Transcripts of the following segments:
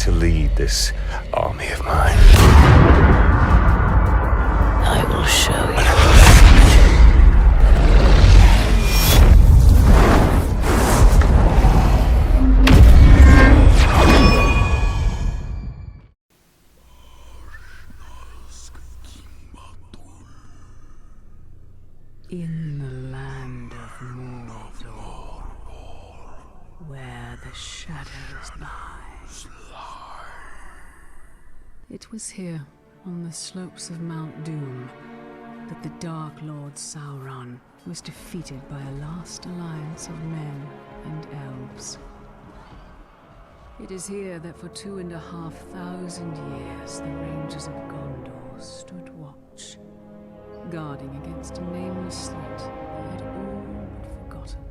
to lead this army of mine? I will show you. In the land of Mordor, where the shadows lie. It was here, on the slopes of Mount Doom, that the Dark Lord Sauron was defeated by a last alliance of men and elves. It is here that for 2,500 years the Rangers of Gondor stood watch, guarding against a nameless threat they had all but forgotten.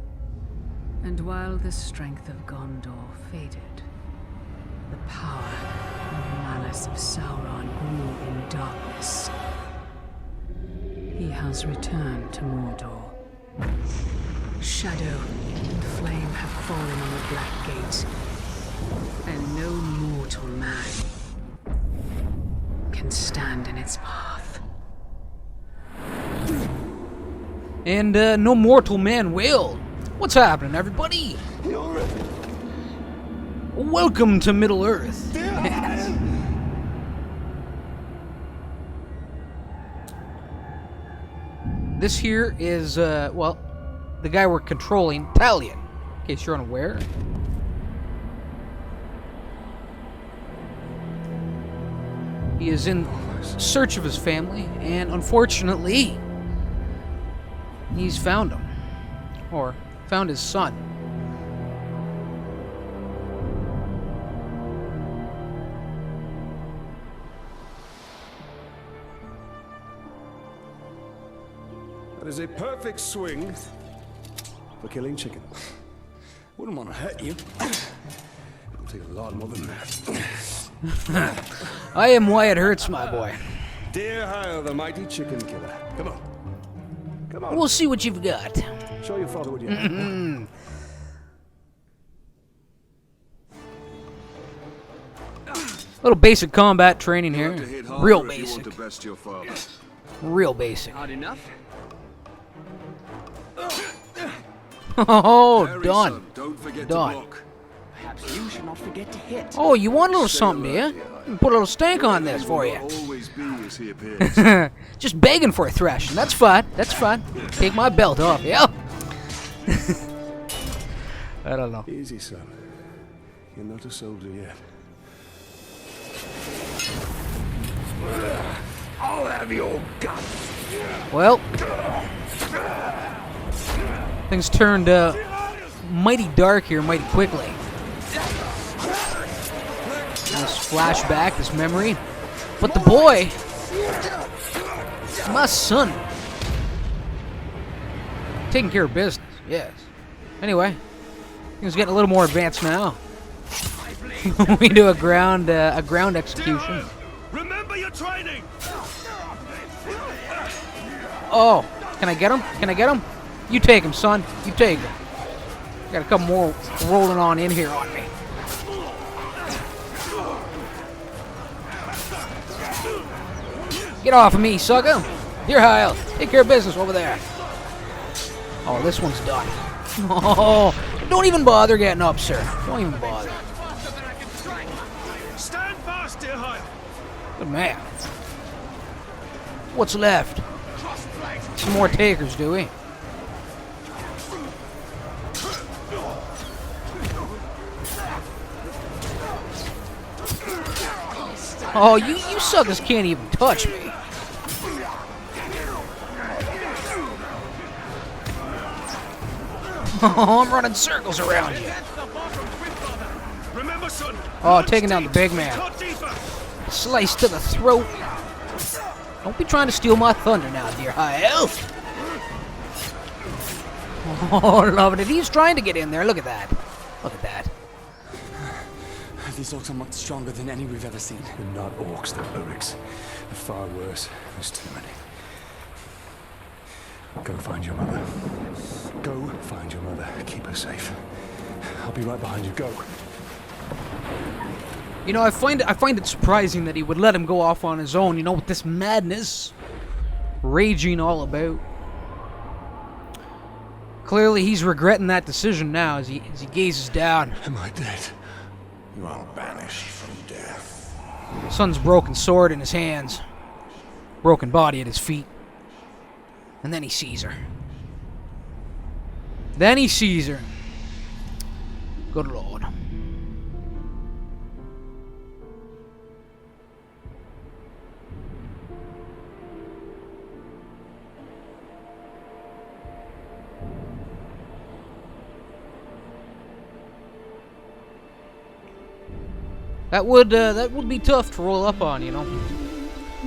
And while the strength of Gondor faded, the power and malice of Sauron grew in darkness. He has returned to Mordor. Shadow and flame have fallen on the Black Gate, and no mortal man can stand in its path. And no mortal man will. What's happening, everybody? Welcome to Middle Earth. This here is, well, the guy we're controlling, Talion, in case you're unaware. He is in search of his family, and unfortunately, he's found him. Or found his son. That is a perfect swing for killing chicken. Wouldn't want to hurt you. It'll take a lot more than that. I am Wyatt Hurts, my boy. Dear Hyle, the mighty chicken killer. Come on. Come on. We'll see what you've got. Show your father what you have. Little basic combat training here. Real basic. Real basic. Hard enough? Oh, done. Don't forget Done. to block. Perhaps you should not forget to hit. Oh, you want a little something, do you? Put a little stank on this for you. Always be as he appears. Just begging for a thrashing. That's fine. That's fine. Take my belt off, yeah? I don't know. Easy, son. You're not a soldier yet. I'll have your guts. Well, things turned mighty dark here mighty quickly. This flashback, this memory. But the boy, my son, taking care of business, yes. Anyway, things getting a little more advanced now. We do a ground execution. Remember your training. Oh, can I get him? Can I get him? You take him, son. You take him. Got a couple more rolling on in here on me. Get off of me, sucker. Dear Hyle, take care of business over there. Oh, this one's done. Oh, don't even bother getting up, sir. Don't even bother. Stand fast, dear Hyle. Good man. What's left? Some more takers, do we? Oh, you suckers can't even touch me. Oh, I'm running circles around you. Remember, son. Oh, taking down the big man. Cut deeper. Slice to the throat. Don't be trying to steal my thunder now, dear Hyle. Oh, love it. He's trying to get in there. Look at that. Look at that. These orcs are much stronger than any we've ever seen. They're not orcs, they're Uruks. They're far worse. There's too many. Go find your mother. Go find your mother. 'Mother, keep her safe. I'll be right behind you. Go. Oh, you suckers can't even touch me. Oh, I'm running circles around you. Oh, take him down the big man. Slice to the throat. Don't be trying to steal my thunder now, dear Hyle. Oh, love it. He's trying to get in there. Look at that. Look at that. Go find your mother. I'll be right behind you. Go. You know, I find it surprising that he would let him go off on his own, you know, with this madness raging all about. Clearly, he's regretting that decision now as he gazes down. Am I dead? You are banished from death. Son's broken sword in his hands, broken body at his feet. And then he sees her. Then he sees her. Good Lord. That would be tough to roll up on, you know.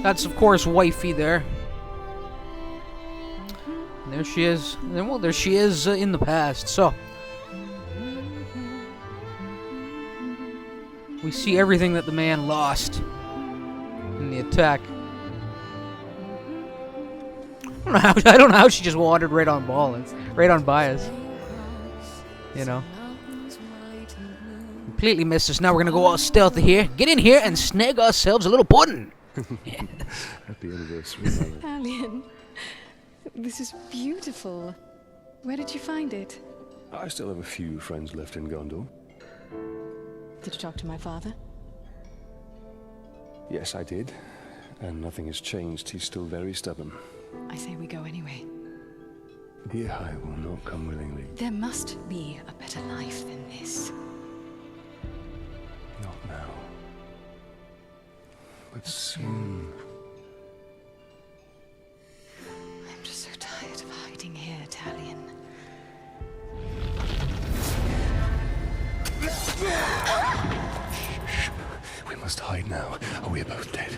That's of course wifey there. And there she is. Well, there she is in the past. So we see everything that the man lost in the attack. I don't know how she just wandered right on by us. You know. Completely missed us. Now we're gonna go all stealthy here. Get in here and snag ourselves a little pudding. Happy anniversary, Mother. Talion, this is beautiful. Where did you find it? I still have a few friends left in Gondor. Did you talk to my father? Yes, I did. And nothing has changed. He's still very stubborn. I say we go anyway. Dear, I will not come willingly. There must be a better life than this. Not now. But soon. I'm just so tired of hiding here, Talion. Shh. We must hide now, or we are both dead.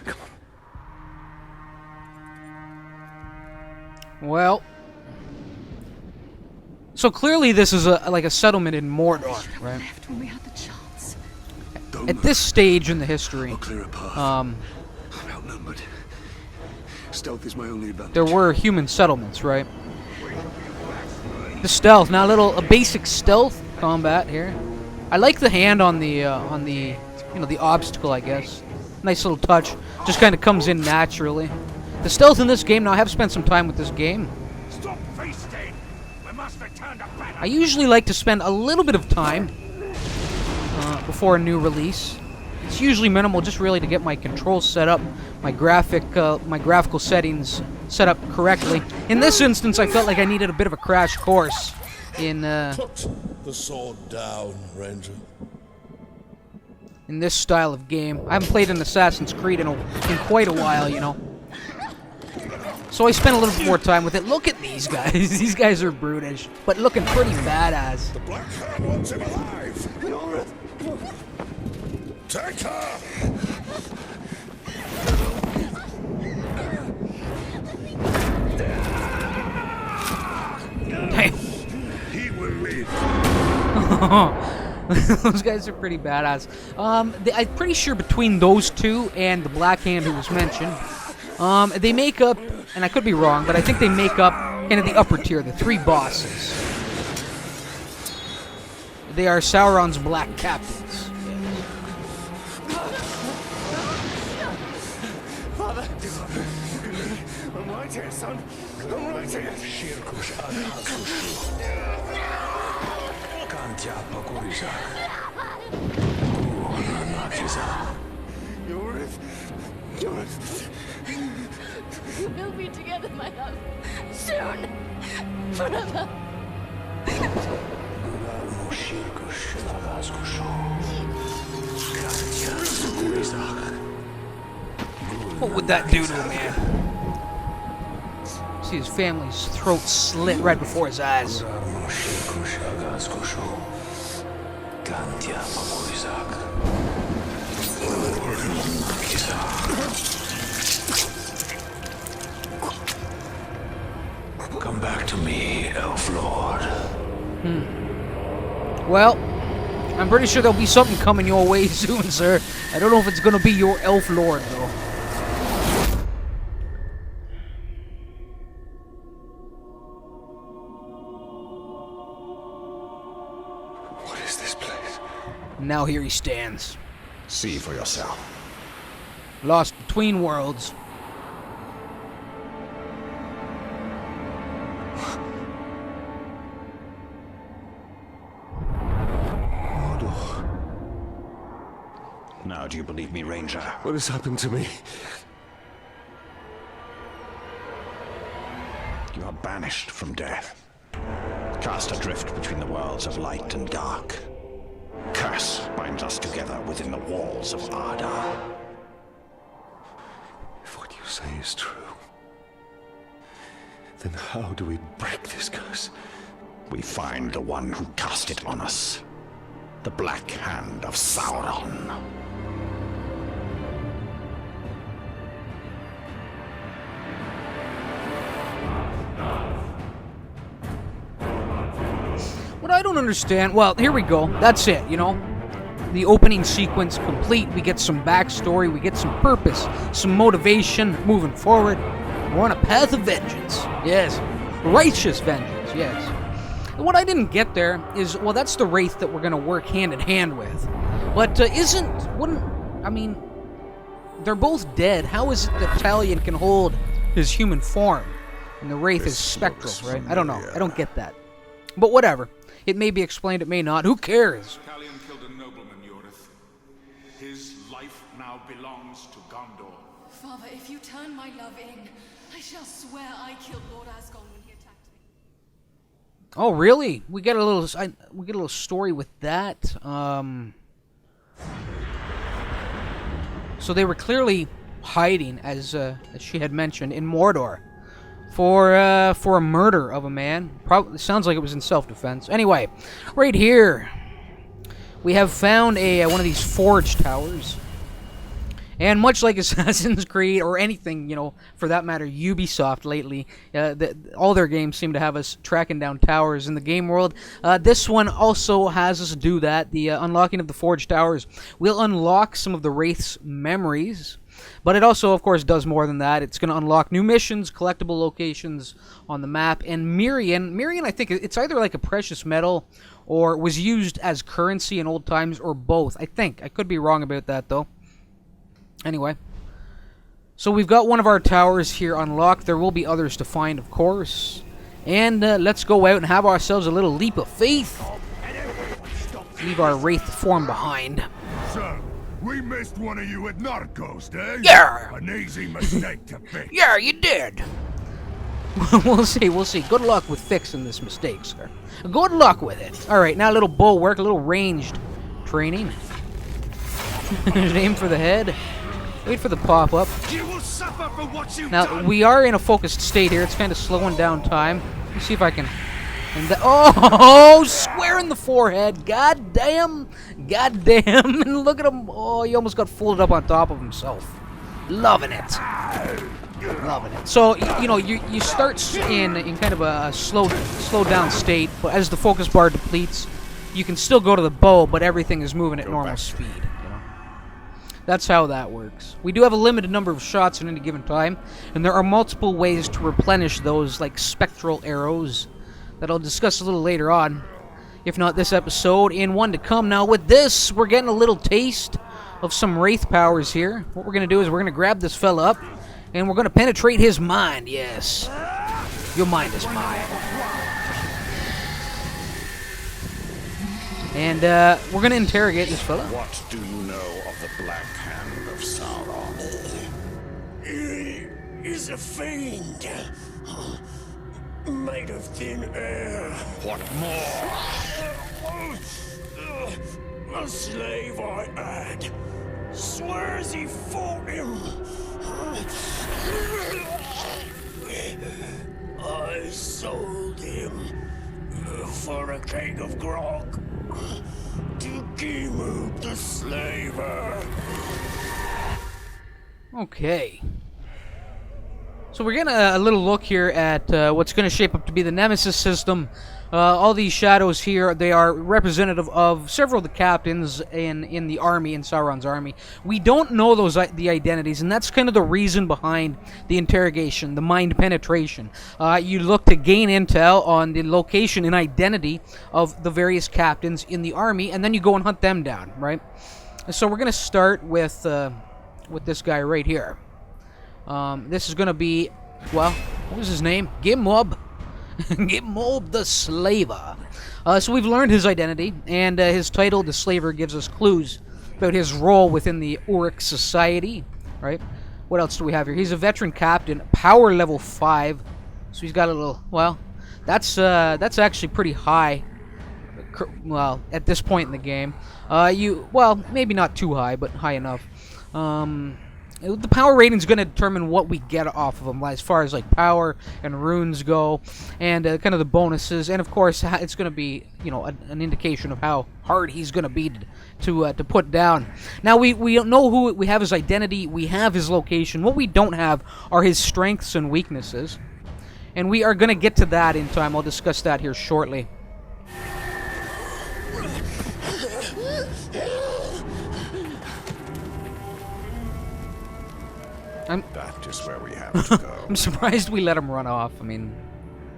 Come on. Well, so clearly this is like a settlement in Mordor, right? Left when we had the chance. At this stage in the history, I'll clear a path. I'm outnumbered. Stealth is my only advantage. there were human settlements, right? The stealth, now a basic stealth combat here. I like the hand on the you know, the obstacle, I guess. Nice little touch, just kind of comes in naturally. The stealth in this game, now I have spent some time with this game. Stop feasting! We must return to battle! I usually like to spend a little bit of time before a new release. It's usually minimal, just really to get my controls set up, my graphical settings set up correctly. In this instance, I felt like I needed a bit of a crash course in Put the sword down, Ranger. in this style of game. I haven't played an Assassin's Creed in quite a while, you know. So I spent a little bit more time with it. Look at these guys. These guys are brutish, but looking pretty badass. The Black Hand wants him alive. Take her! Damn. He will live. Those guys are pretty badass. I'm pretty sure between those two and the Black Hand who was mentioned, they make up, and I could be wrong, but I think they make up kind of the upper tier, the three bosses. They are Sauron's Black Captains. Father! I'm right here, son. I'm right here. We'll be together, my love. Soon. Forever. What would that do to a man? See his family's throat slit right before his eyes. Come back to me, Elf Lord. Well, I'm pretty sure there'll be something coming your way soon, sir. I don't know if it's gonna be your Elf Lord, though. Now here he stands. See for yourself. Lost between worlds. Mordor. Now do you believe me, Ranger? What has happened to me? You are banished from death. Cast adrift between the worlds of light and dark. Curse binds us together within the walls of Ardar. If what you say is true, then how do we break this curse? We find the one who cast it on us. The Black Hand of Sauron. What I don't understand, well, here we go. That's it, you know. The opening sequence complete. We get some backstory. We get some purpose, some motivation moving forward. We're on a path of vengeance. Yes. Righteous vengeance, yes. And what I didn't get there is, well, that's the wraith that we're going to work hand in hand with. But they're both dead. How is it that Talion can hold his human form and the wraith is spectral, right? I don't know. I don't get that. But whatever. It may be explained, it may not. Who cares? Talion killed a nobleman, Yorith. His life now belongs to Gondor. Father, if you turn my love in, I shall swear I killed Lord Asgon when he attacked me. Oh, really? We get a little story with that. So they were clearly hiding, as she had mentioned, in Mordor. For a murder of a man. Probably sounds like it was in self-defense. Anyway, right here, we have found one of these forge towers. And much like Assassin's Creed, or anything, you know, for that matter, Ubisoft lately, all their games seem to have us tracking down towers in the game world. This one also has us do that. The unlocking of the forge towers will unlock some of the Wraith's memories. But it also, of course, does more than that. It's going to unlock new missions, collectible locations on the map. And Mirian, I think it's either like a precious metal or was used as currency in old times, or both. I think. I could be wrong about that, though. Anyway. So we've got one of our towers here unlocked. There will be others to find, of course. And let's go out and have ourselves a little leap of faith. Leave our wraith form behind. So, we missed one of you at Narcos, eh? Yeah! An easy mistake to fix. Yeah, you did. We'll see. Good luck with fixing this mistake, sir. Good luck with it. Alright, now a little bow work, a little ranged training. Aim for the head. Wait for the pop-up. You will suffer for what you've Now, done. we are in a focused state here. It's kind of slowing down time. Let's see if I can... Oh, square in the forehead. God damn. And look at him. Oh, he almost got folded up on top of himself. Loving it. So, you know, you start in kind of a slow down state, but as the focus bar depletes, you can still go to the bow, but everything is moving at normal speed. You know? That's how that works. We do have a limited number of shots at any given time, and there are multiple ways to replenish those, like spectral arrows, that I'll discuss a little later on, if not this episode, in one to come. Now, with this, we're getting a little taste of some wraith powers here. What we're going to do is we're going to grab this fella up, and we're going to penetrate his mind, yes. Your mind is mine. And we're going to interrogate this fella. What do you know of the Black Hand of Sauron? He is a fiend. Made of thin air. What more? A slave I had. Swears he fought him. I sold him for a keg of grog to Gimu the slaver. Okay. So we're getting a little look here at what's going to shape up to be the Nemesis system. All these shadows here, they are representative of several of the captains in the army, in Sauron's army. We don't know the identities, and that's kind of the reason behind the interrogation, the mind penetration. You look to gain intel on the location and identity of the various captains in the army, and then you go and hunt them down, right? So we're going to start with this guy right here. This is going to be, well, what was his name? Gimob. Gimob the Slaver. So we've learned his identity, and his title, the Slaver, gives us clues about his role within the Auric Society, right? What else do we have here? He's a veteran captain, power level 5, so he's got a little, well, that's actually pretty high, well, at this point in the game. Well, maybe not too high, but high enough. The power rating is going to determine what we get off of him, as far as like power and runes go, and kind of the bonuses, and of course it's going to be, you know, an indication of how hard he's going to be to put down. Now we don't know who we have his identity, we have his location. What we don't have are his strengths and weaknesses, and we are going to get to that in time. I'll discuss that here shortly. That is where we have to go. I'm surprised we let him run off. I mean,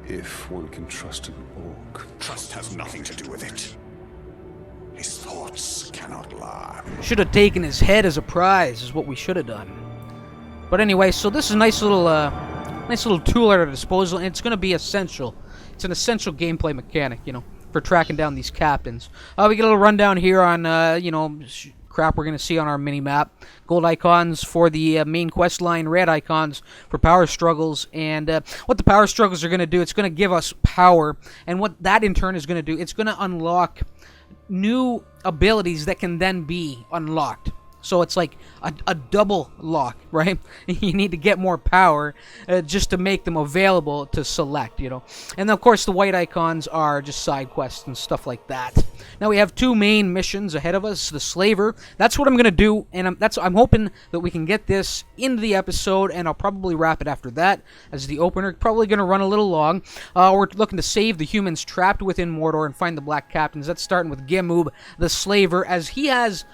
If one can trust an orc. Trust has nothing to do with it. His thoughts cannot lie. should have taken his head as a prize, is what we should have done. But anyway, so this is a nice little tool at our disposal, and it's going to be essential. It's an essential gameplay mechanic, you know, for tracking down these captains. We get a little rundown here on, you know, crap we're going to see on our mini-map. Gold icons for the main quest line, red icons for power struggles, and what the power struggles are going to do, it's going to give us power, and what that in turn is going to do, it's going to unlock new abilities that can then be unlocked. So it's like a double lock, right? You need to get more power just to make them available to select, you know. And of course the white icons are just side quests and stuff like that. Now we have two main missions ahead of us. The Slaver, that's what I'm going to do, and I'm hoping that we can get this into the episode, and I'll probably wrap it after that as the opener. Probably going to run a little long. We're looking to save the humans trapped within Mordor and find the Black Captains. That's starting with Gimoob, the Slaver, as he has...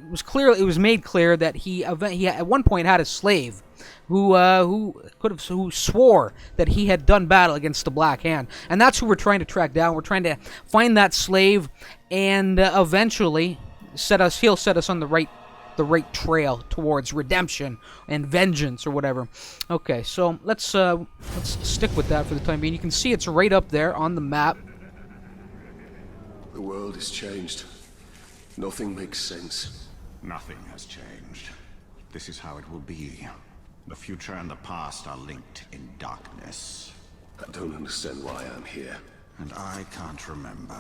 It was made clear that he at one point had a slave who swore that he had done battle against the Black Hand, and that's who we're trying to track down. We're trying to find that slave, and eventually he'll set us on the right trail towards redemption and vengeance or whatever. Okay, so let's stick with that for the time being. You can see it's right up there on the map. The world has changed. Nothing makes sense. Nothing has changed. This is how it will be. The future and the past are linked in darkness. I don't understand why I'm here. And I can't remember.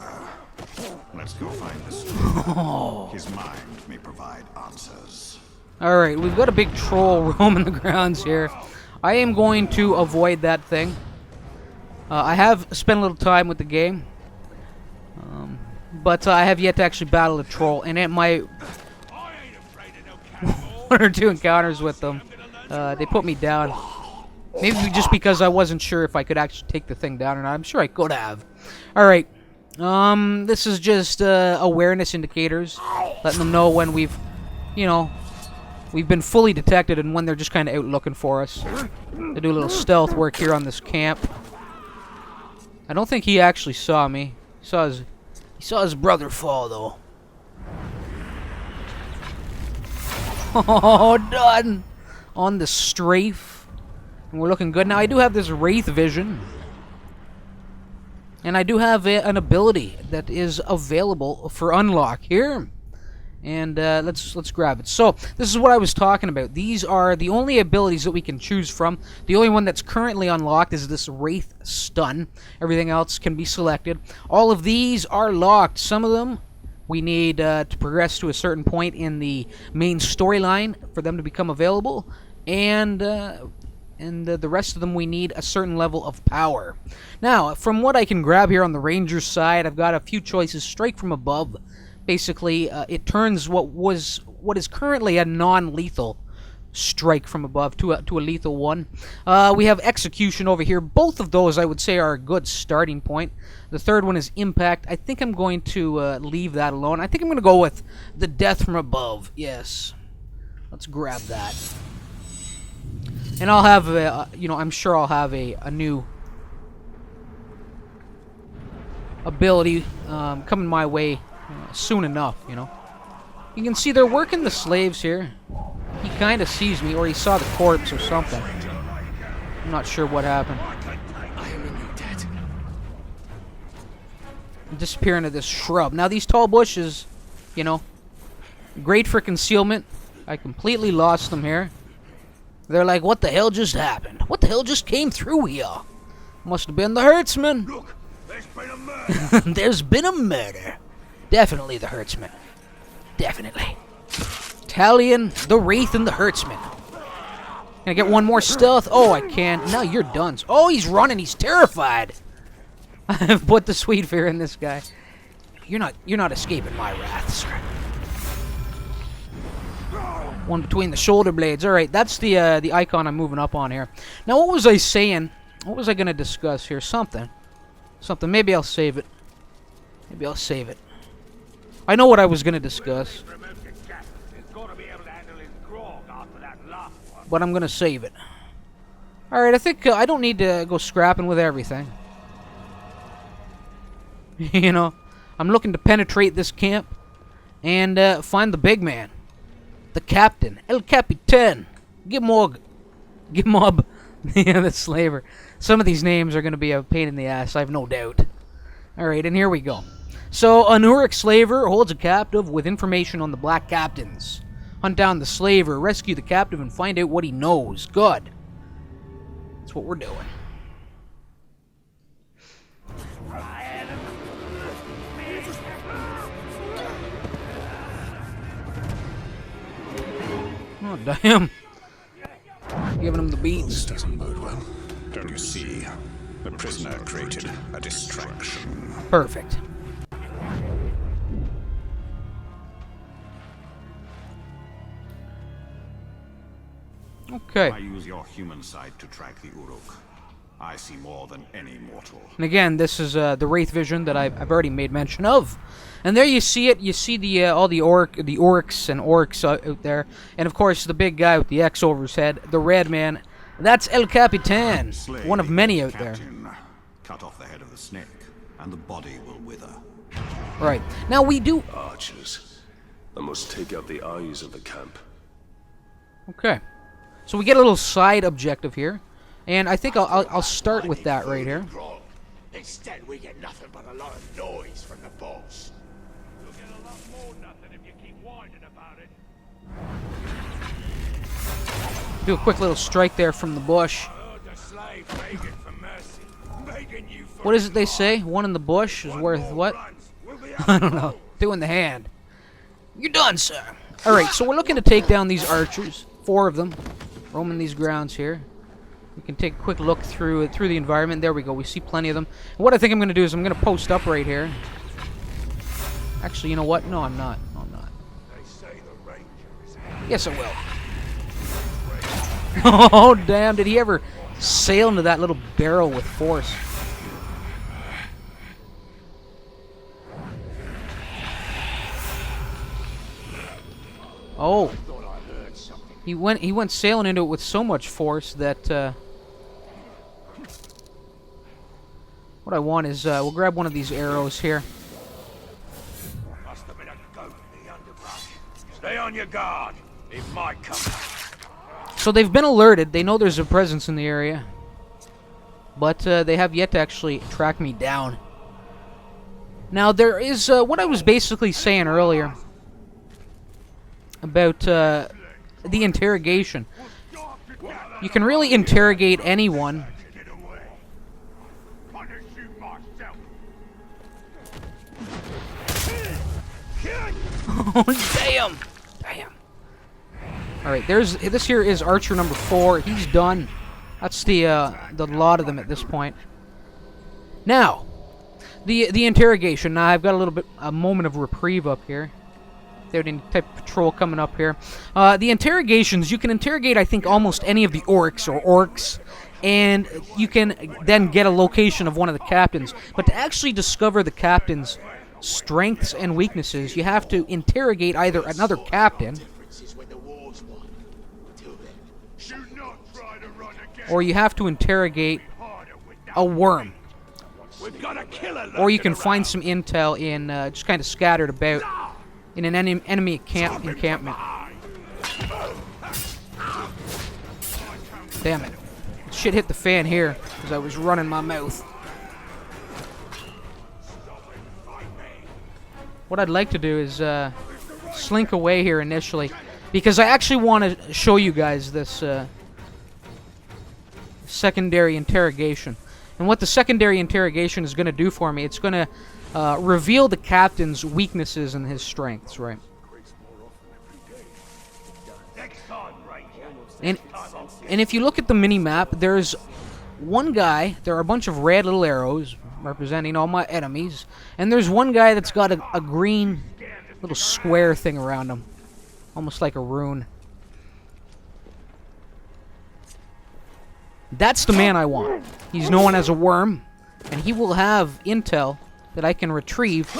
Let's go find the Slaver. His mind may provide answers. Alright, we've got a big troll roaming the grounds here. I am going to avoid that thing. I have spent a little time with the game. But I have yet to actually battle a troll, and at my one or two encounters with them, they put me down. Maybe just because I wasn't sure if I could actually take the thing down or not. I'm sure I could have. Alright, this is just awareness indicators, letting them know when we've been fully detected and when they're just kind of out looking for us. They do a little stealth work here on this camp. I don't think he actually saw me. He saw his brother fall, though. Oh, done! On the strafe. And we're looking good. Now, I do have this wraith vision. And I do have an ability that is available for unlock here. And let's grab it. So, this is what I was talking about. These are the only abilities that we can choose from. The only one that's currently unlocked is this Wraith Stun. Everything else can be selected. All of these are locked. Some of them we need to progress to a certain point in the main storyline for them to become available. And the rest of them we need a certain level of power. Now, from what I can grab here on the Ranger's side, I've got a few choices. Strike from above. Basically, it turns what is currently a non-lethal strike from above to a lethal one. We have Execution over here. Both of those, I would say, are a good starting point. The third one is Impact. I think I'm going to leave that alone. I think I'm going to go with the Death from Above. Yes. Let's grab that. And I'll have, you know, I'm sure I'll have a new ability coming my way soon enough, you know. You can see they're working the slaves here. He kind of sees me, or he saw the corpse or something. I'm not sure what happened. Disappear into this shrub. Now, these tall bushes, you know, great for concealment. I completely lost them here. They're like, what the hell just happened? What the hell just came through here? Must have been the herdsman. Look, there's been a murder. There's been a murder. Definitely the herdsman. Definitely. Talion, the wraith, and the herdsman. Can I get one more stealth? Oh, I can. No, you're done. Oh, he's running. He's terrified. I've put the sweet fear in this guy. You're not escaping my wrath, sir. One between the shoulder blades. All right, that's the icon I'm moving up on here. Now, what was I saying? What was I going to discuss here? Something. Maybe I'll save it. I know what I was going to discuss, but I'm going to save it. All right, I think I don't need to go scrapping with everything. You know, I'm looking to penetrate this camp and find the big man. The captain, El Capitan, Gimob, yeah, the slaver. Some of these names are going to be a pain in the ass, I have no doubt. Alright, and here we go. So, an Uruk slaver holds a captive with information on the black captains. Hunt down the slaver, rescue the captive, and find out what he knows. Good. That's what we're doing. Oh, damn. Giving him the beats. This doesn't bode well. Don't you see? The prisoner created a distraction. Perfect. Okay. I use your human side to track the Uruk. I see more than any mortal. And again, this is the Wraith vision that I've already made mention of. And there you see it. You see the all the Oryx and Orcs out there. And of course, the big guy with the X over his head, the red man. That's El Capitan, one of many out there. Cut off the head of the snake, and the body will wither. Right. Now we do... Archers. I must take out the eyes of the camp. Okay. So we get a little side objective here. And I think I'll start with that right here. Instead, we get nothing but a lot of noise from the boss. You'll get a lot more nothing if you keep whining about it. Do a quick little strike there from the bush. What is it they say? One in the bush is worth what? I don't know. Two in the hand. You're done, sir. Alright, so we're looking to take down these archers. 4 of them. Roaming these grounds here. We can take a quick look through the environment. There we go. We see plenty of them. And what I think I'm going to do is I'm going to post up right here. Actually, you know what? No, I'm not. No, I'm not. Yes, I will. Oh, damn. Did he ever sail into that little barrel with force? Oh. He went sailing into it with so much force that what I want is we'll grab one of these arrows here. Must have been a goat in the underbrush. Stay on your guard. It might come back. So they've been alerted. They know there's a presence in the area, but they have yet to actually track me down. Now there is what I was basically saying earlier about the interrogation. You can really interrogate anyone. Oh, damn! Damn. Alright, this here is Archer number 4. He's done. That's the lot of them at this point. Now, the interrogation. Now, I've got a moment of reprieve up here. I without any type of patrol coming up here. The interrogations, you can interrogate, I think, almost any of the orcs, and you can then get a location of one of the captains. But to actually discover the captain's strengths and weaknesses, you have to interrogate either another captain, or you have to interrogate a worm. Or you can find some intel in just kind of scattered about in an enemy encampment. Damn it. Shit hit the fan here because I was running my mouth. What I'd like to do is slink away here initially, because I actually want to show you guys this secondary interrogation. And what the secondary interrogation is going to do for me, it's going to reveal the captain's weaknesses and his strengths, right? And if you look at the mini-map, there's one guy, there are a bunch of red little arrows representing all my enemies, and there's one guy that's got a green little square thing around him, almost like a rune. That's the man I want. He's known as a worm, and he will have intel that I can retrieve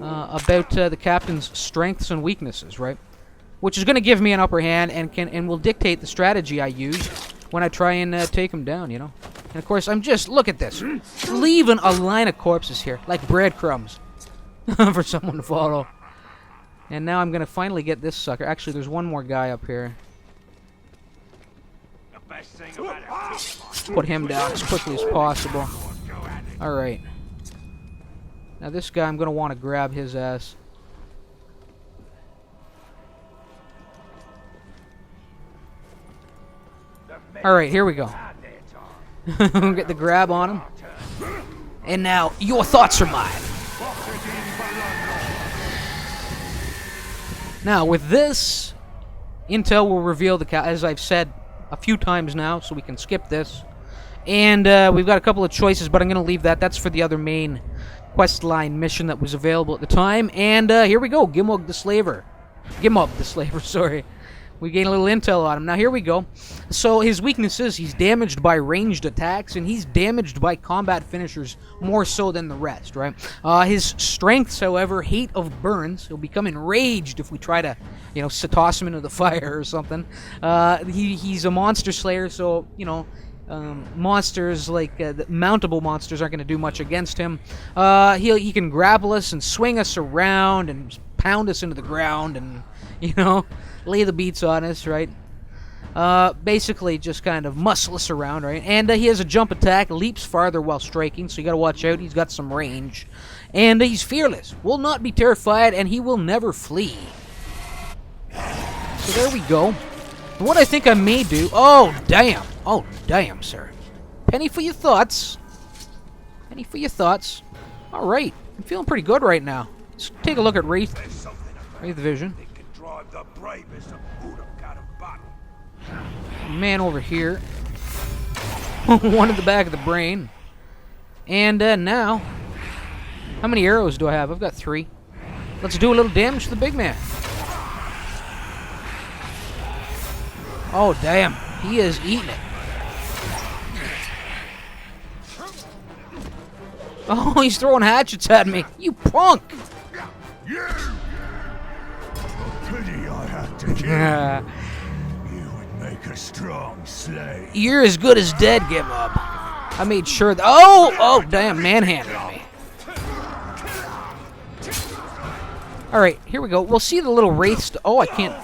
about the captain's strengths and weaknesses, right? Which is going to give me an upper hand and will dictate the strategy I use when I try and take him down, you know? And of course, I'm just, look at this, leaving a line of corpses here, like breadcrumbs, for someone to follow. And now I'm going to finally get this sucker. Actually, there's one more guy up here. Put him down as quickly as possible. Alright. Now this guy, I'm going to want to grab his ass. Alright, here we go. We'll get the grab on him. And now, your thoughts are mine. Now, with this, intel will reveal as I've said a few times now, so we can skip this. And we've got a couple of choices, but I'm going to leave that. That's for the other main quest line mission that was available at the time. And here we go, Gimog the Slaver, sorry. We gain a little intel on him. Now here we go. So his weakness is he's damaged by ranged attacks, and he's damaged by combat finishers more so than the rest, right? His strengths, however, hate of burns. He'll become enraged if we try to, you know, toss him into the fire or something. He's a monster slayer, so, you know, monsters like the mountable monsters aren't going to do much against him. He can grapple us and swing us around and pound us into the ground and, you know, lay the beats on us, right? Basically just kind of muscle us around, right? And he has a jump attack, leaps farther while striking, so you gotta watch out. He's got some range. And he's fearless, will not be terrified, and he will never flee. So there we go. And what I think I may do... Oh, damn, sir. Penny for your thoughts. Penny for your thoughts. Alright, I'm feeling pretty good right now. Let's take a look at Wraith Vision. Man over here. One in the back of the brain. And now, how many arrows do I have? I've got 3. Let's do a little damage to the big man. Oh, damn. He is eating it. Oh, he's throwing hatchets at me. You punk! Pity I had to kill you. You would make a strong slave. You're as good as dead, Gimub. I made sure that... Oh, damn, manhandled me. Alright, here we go. We'll see the little wraith... Oh, I can't...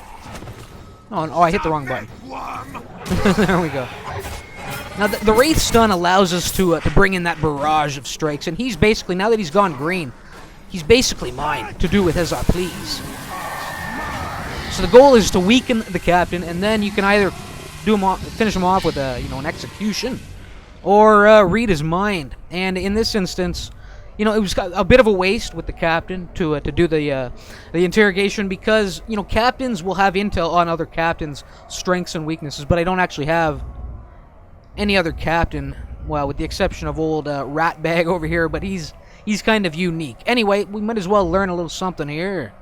Oh, I hit the wrong button. There we go. Now, the wraith stun allows us to bring in that barrage of strikes, and he's basically, now that he's gone green, he's basically mine to do with as I please. So the goal is to weaken the captain, and then you can either finish him off with an execution, or read his mind. And in this instance, you know, it was a bit of a waste with the captain to do the interrogation, because, you know, captains will have intel on other captains' strengths and weaknesses, but I don't actually have any other captain, well, with the exception of old Ratbag over here, but he's kind of unique. Anyway, we might as well learn a little something here.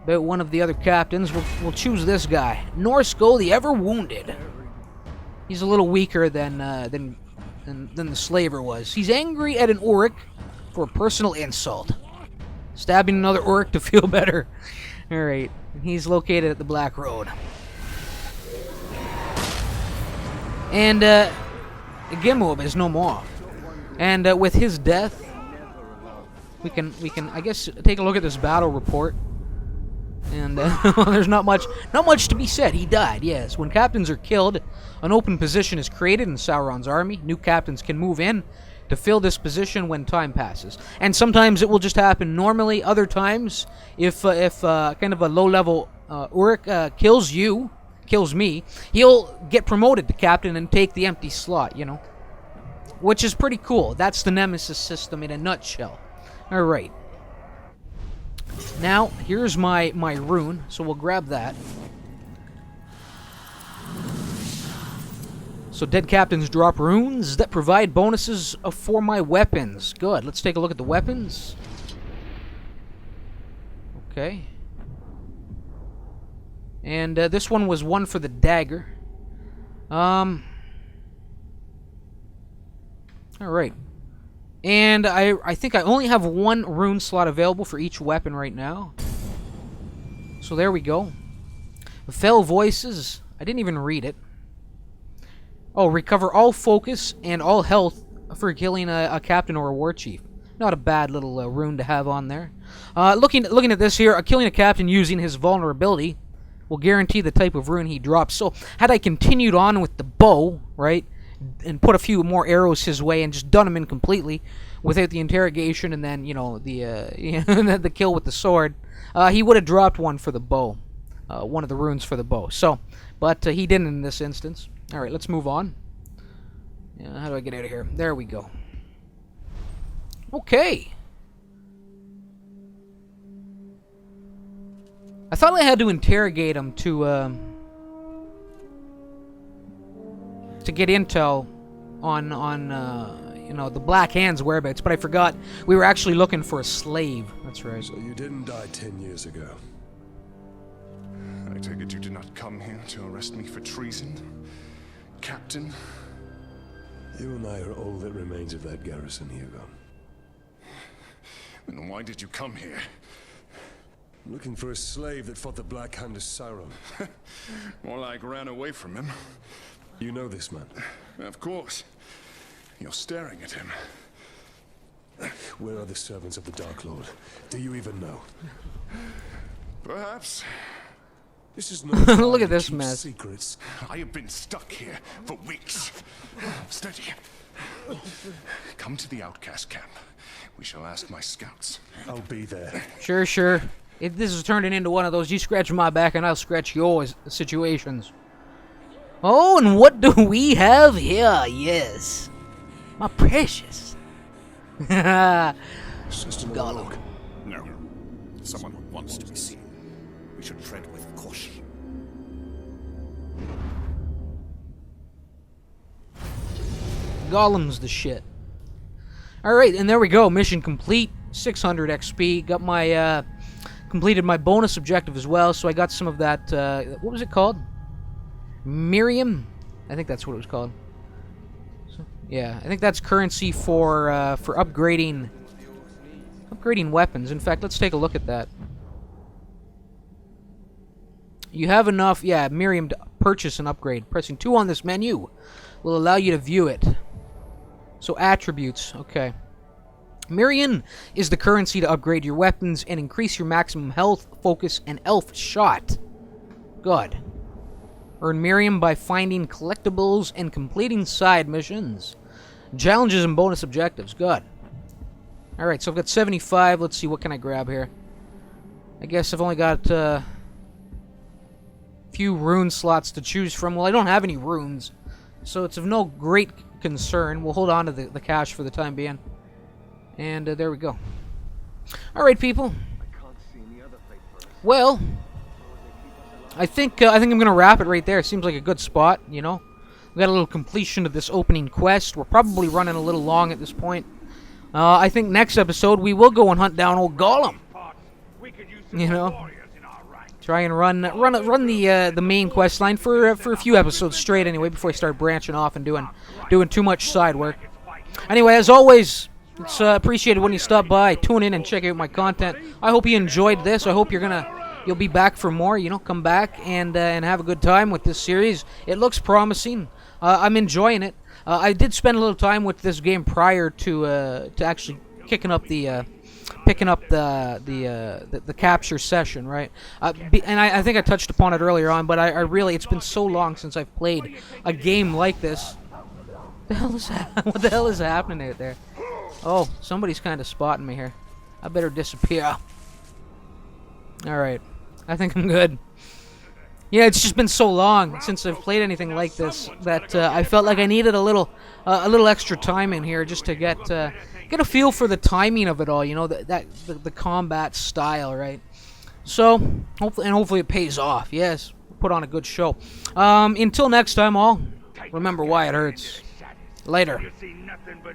about one of the other captains. We'll choose this guy. Norsko, the Ever Wounded. He's a little weaker than the slaver was. He's angry at an orc for a personal insult. Stabbing another orc to feel better. Alright. He's located at the Black Road. And Gimmob is no more. And with his death, we can I guess take a look at this battle report. And there's not much to be said. He died, yes. When captains are killed, an open position is created in Sauron's army. New captains can move in to fill this position when time passes. And sometimes it will just happen normally. Other times, if kind of a low-level Uruk kills me, he'll get promoted to captain and take the empty slot, you know. Which is pretty cool. That's the Nemesis system in a nutshell. Alright. Now, here's my rune, so we'll grab that. So dead captains drop runes that provide bonuses for my weapons. Good. Let's take a look at the weapons. Okay. And this one was one for the dagger. Alright. And I think I only have one rune slot available for each weapon right now. So there we go. Fell Voices. I didn't even read it. Oh, recover all focus and all health for killing a captain or a war chief. Not a bad little rune to have on there. Looking at this here, killing a captain using his vulnerability will guarantee the type of rune he drops. So had I continued on with the bow, right, and put a few more arrows his way and just done him in completely without the interrogation and then, you know, the kill with the sword, he would have dropped one for the bow. One of the runes for the bow. So, but he didn't in this instance. Alright, let's move on. Yeah, how do I get out of here? There we go. Okay. I thought I had to interrogate him to get intel on you know, the Black Hand's whereabouts, but I forgot we were actually looking for a slave. That's right. So you didn't die 10 years ago. I take it you did not come here to arrest me for treason, Captain? You and I are all that remains of that garrison, Hugo. Then why did you come here? Looking for a slave that fought the Black Hand of Sauron. More like ran away from him. You know this man? Of course. You're staring at him. Where are the servants of the Dark Lord? Do you even know? Perhaps. This is not Look at this mess. Secrets. I have been stuck here for weeks. Steady. Come to the outcast camp. We shall ask my scouts. I'll be there. Sure. If this is turning into one of those you scratch my back and I'll scratch yours situations. Oh, and what do we have here? Yes. My precious. System Gollum. No. Someone wants to be seen. We should tread with caution. Gollum's the shit. Alright, and there we go. Mission complete. 600 XP. Got my, completed my bonus objective as well, so I got some of that, what was it called? Miriam? I think that's what it was called. So, yeah, I think that's currency for upgrading weapons. In fact, let's take a look at that. You have enough, yeah, Miriam, to purchase an upgrade. Pressing 2 on this menu will allow you to view it. So attributes, okay. Miriam is the currency to upgrade your weapons and increase your maximum health, focus, and elf shot. Good. Earn Miriam by finding collectibles and completing side missions. Challenges and bonus objectives. Good. Alright, so I've got 75. Let's see, what can I grab here? I guess I've only got few rune slots to choose from. Well, I don't have any runes, so it's of no great concern. We'll hold on to the cash for the time being. And there we go. Alright, people. Well, I think I'm going to wrap it right there. Seems like a good spot, you know. We got a little completion of this opening quest. We're probably running a little long at this point. I think next episode we will go and hunt down old Gollum. You know. Try and run the main quest line for a few episodes straight anyway before I start branching off and doing too much side work. Anyway, as always, it's appreciated when you stop by, tune in, and check out my content. I hope you enjoyed this. I hope you'll be back for more. You know, come back and have a good time with this series. It looks promising. I'm enjoying it. I did spend a little time with this game prior to actually picking up the capture session, right? And I think I touched upon it earlier on, but I really, it's been so long since I've played a game like this. What the hell is happening out there? Oh, somebody's kind of spotting me here. I better disappear. Alright, I think I'm good. Yeah, it's just been so long since I've played anything like this that I felt like I needed a little extra time in here just to get a feel for the timing of it all. You know, the combat style, right? So hopefully it pays off. Yes, put on a good show. Until next time, all remember why it hurts. Later. You see nothing but